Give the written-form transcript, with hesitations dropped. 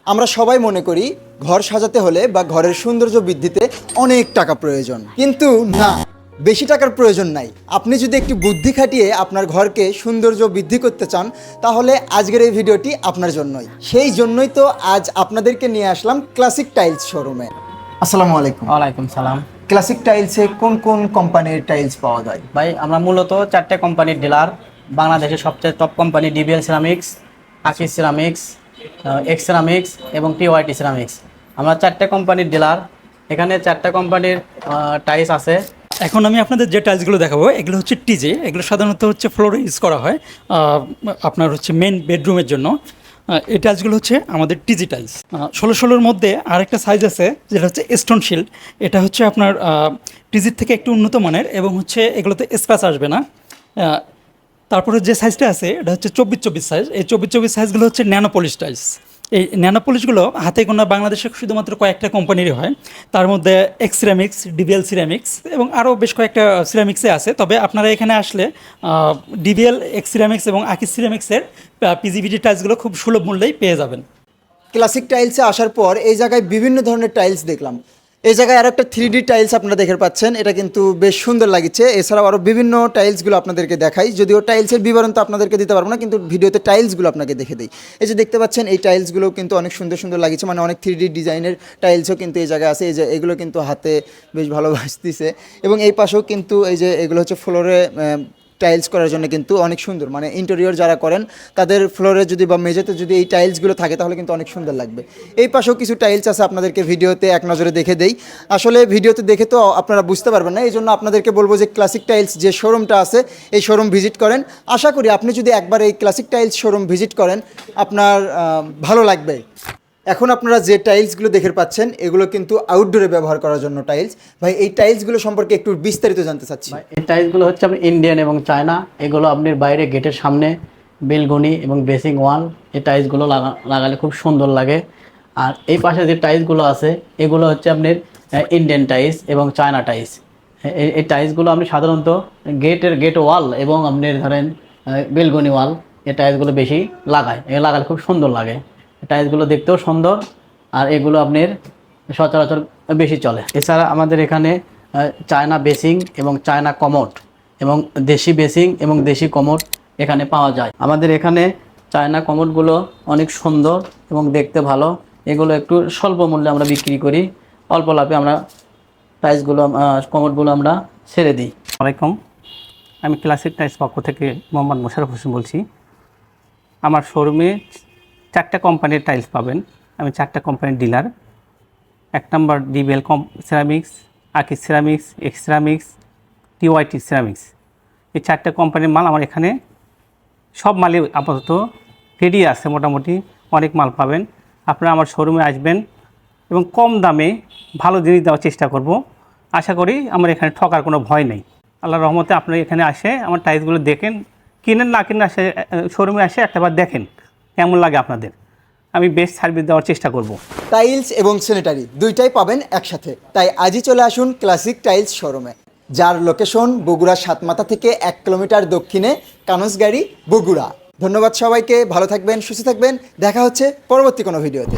আমরা সবাই মনে করি ঘর সাজাতে হলে বা ঘরের সৌন্দর্য বৃদ্ধিতে অনেক টাকা প্রয়োজন, কিন্তু না, বেশি টাকার প্রয়োজন নাই। আপনি যদি একটু বুদ্ধি খাটিয়ে আপনার ঘরকে সৌন্দর্য বৃদ্ধি করতে চান, তাহলে আজকের এই ভিডিওটি আপনার জন্যই। সেই জন্যই তো আজ আপনাদেরকে নিয়ে আসলাম ক্লাসিক টাইলস শোরুমে। আসসালামু আলাইকুম। ওয়ালাইকুম সালাম। ক্লাসিক টাইলসে কোন কোন কোম্পানির টাইলস পাওয়া যায়? ভাই আমরা মূলত 4টে কোম্পানির ডিলার। বাংলাদেশের সবচেয়ে টপ কোম্পানি ডিবিএল সিরামিক্স, আকিস সিরামিক্স, এক্স সিরামিক্স এবং টিওয়াইটি সিরামিক্স। আমরা 4টে কোম্পানির ডিলার। এখানে 4টে কোম্পানির টাইলস আছে। এখন আমি আপনাদের যে টাইলসগুলো দেখাবো এগুলো হচ্ছে টিজে। এগুলো সাধারণত হচ্ছে ফ্লোরে ইউজ করা হয় আপনার হচ্ছে মেন বেডরুমের জন্য। এই টাইলসগুলো হচ্ছে আমাদের টিজি টাইলস। 16-16-র মধ্যে আরেকটা সাইজ আছে যেটা হচ্ছে স্টোন শিল্ড। এটা হচ্ছে আপনার টিজির থেকে একটু উন্নত মানের এবং হচ্ছে এগুলোতে স্ক্র্যাচ আসবে না। তারপরে যে সাইজটা আছে এটা হচ্ছে 24-24 সাইজ। এই 24-24 সাইজগুলো হচ্ছে ন্যানো পলিশ টাইলস। এই ন্যানো পলিশগুলো হাতে গোনা বাংলাদেশে শুধুমাত্র কয়েকটা কোম্পানিরই হয়। তার মধ্যে এক্স সিরামিক্স, ডিবিএল সিরামিক্স এবং আরও বেশ কয়েকটা সিরামিক্সে আছে। তবে আপনারা এখানে আসলে ডিবিএল, এক্স সিরামিক্স এবং আকিস সিরামিক্সের পিজিভিডি টাইলসগুলো খুব সুলভ মূল্যেই পেয়ে যাবেন। ক্লাসিক টাইলসে আসার পর এই জায়গায় বিভিন্ন ধরনের টাইলস দেখলাম। এই জায়গায় আর একটা 3D টাইলস আপনারা দেখতে পাচ্ছেন, এটা কিন্তু বেশ সুন্দর লাগছে। এছাড়াও আরও বিভিন্ন টাইলসগুলো আপনাদেরকে দেখাই, যদিও টাইলসের বিবরণ তো আপনাদেরকে দিতে পারবো না, কিন্তু ভিডিওতে টাইলসগুলো আপনাকে দেখে দিই। এই যে দেখতে পাচ্ছেন এই টাইলসগুলো কিন্তু অনেক সুন্দর সুন্দর লাগছে, মানে অনেক 3D ডিজাইনের টাইলসও কিন্তু এই জায়গায় আছে। এই যে এগুলো কিন্তু হাতে বেশ ভালো ভাসতেছে। এবং এই পাশেও কিন্তু এই যে এগুলো হচ্ছে ফ্লোরে টাইলস করার জন্য কিন্তু অনেক সুন্দর, মানে ইন্টেরিয়র যারা করেন তাদের ফ্লোরে যদি বা মেঝেতে যদি এই টাইলসগুলো থাকে তাহলে কিন্তু অনেক সুন্দর লাগবে। এই পাশেও কিছু টাইলস আছে, আপনাদেরকে ভিডিওতে এক নজরে দেখে দেই। আসলে ভিডিওতে দেখে তো আপনারা বুঝতে পারবেন না, এই জন্য আপনাদেরকে বলবো যে ক্লাসিক টাইলস যে শোরুমটা আছে এই শোরুম ভিজিট করেন। আশা করি আপনি যদি একবার এই ক্লাসিক টাইলস শোরুম ভিজিট করেন আপনার ভালো লাগবে। এখন আপনারা যে টাইলসগুলো দেখে পাচ্ছেন এগুলো কিন্তু আউটডোরে ব্যবহার করার জন্য টাইলস। ভাই এই টাইলসগুলো সম্পর্কে একটু বিস্তারিত জানতে চাচ্ছি। এই টাইলসগুলো হচ্ছে আপনার ইন্ডিয়ান এবং চায়না। এগুলো আপনার বাইরে গেটের সামনে বেলকনি এবং বেসিং ওয়াল, এই টাইলসগুলো লাগালে খুব সুন্দর লাগে। আর এই পাশে যে টাইলসগুলো আছে এগুলো হচ্ছে আপনার ইন্ডিয়ান টাইলস এবং চায়না টাইলস। এই টাইলসগুলো আপনি সাধারণত গেট ওয়াল এবং আপনার ধরেন বেলকনি ওয়াল, এই টাইলসগুলো বেশি লাগায়। এগুলো লাগালে খুব সুন্দর লাগে। টাইলসগুলো দেখতেও সুন্দর, আর এগুলো আপনার সচরাচর বেশি চলে। এছাড়া আমাদের এখানে চায়না বেসিং এবং চায়না কমোড এবং দেশি বেসিং এবং দেশি কমোড এখানে পাওয়া যায়। আমাদের এখানে চায়না কমোডগুলো অনেক সুন্দর এবং দেখতে ভালো। এগুলো একটু স্বল্প মূল্যে আমরা বিক্রি করি, অল্প লাভে আমরা টাইলসগুলো কমোডগুলো আমরা ছেড়ে দিই। ওয়ালাইকুম, আমি ক্লাসিক টাইলস পক্ষ থেকে মোহাম্মদ মোশাররফ হোসেন বলছি। আমার শোরুমে 4টে কোম্পানির টাইলস পাবেন। আমি 4টে কোম্পানির ডিলার। 1 নম্বর ডিবিএল সিরামিক্স, আকিস সিরামিক্স, এক্স সিরামিক্স, টিওয়াইটি সিরামিক্স। এই 4টে কোম্পানির মাল আমার এখানে সব মালই আপাতত রেডি আছে। মোটামুটি অনেক মাল পাবেন। আপনারা আমার শোরুমে আসবেন এবং কম দামে ভালো জিনিস দেওয়ার চেষ্টা করব। আশা করি আমার এখানে ঠকার কোনো ভয় নেই। আল্লাহর রহমতে আপনারা এখানে আসে আমার টাইলসগুলো দেখেন, কিনেন না কিনেন, আসে শোরুমে আসে একটাবার দেখেন কেমন লাগে আপনাদের। আমি বেস্ট সার্ভিস দেওয়ার চেষ্টা করব। টাইলস এবং স্যানিটারি দুইটাই পাবেন একসাথে, তাই আজই চলে আসুন ক্লাসিক টাইলস শোরুমে, যার লোকেশন বগুড়া সাতমাথা থেকে 1 কিলোমিটার দক্ষিণে, কানসগাড়ি, বগুড়া। ধন্যবাদ সবাইকে, ভালো থাকবেন, সুস্থ থাকবেন। দেখা হচ্ছে পরবর্তী কোনো ভিডিওতে।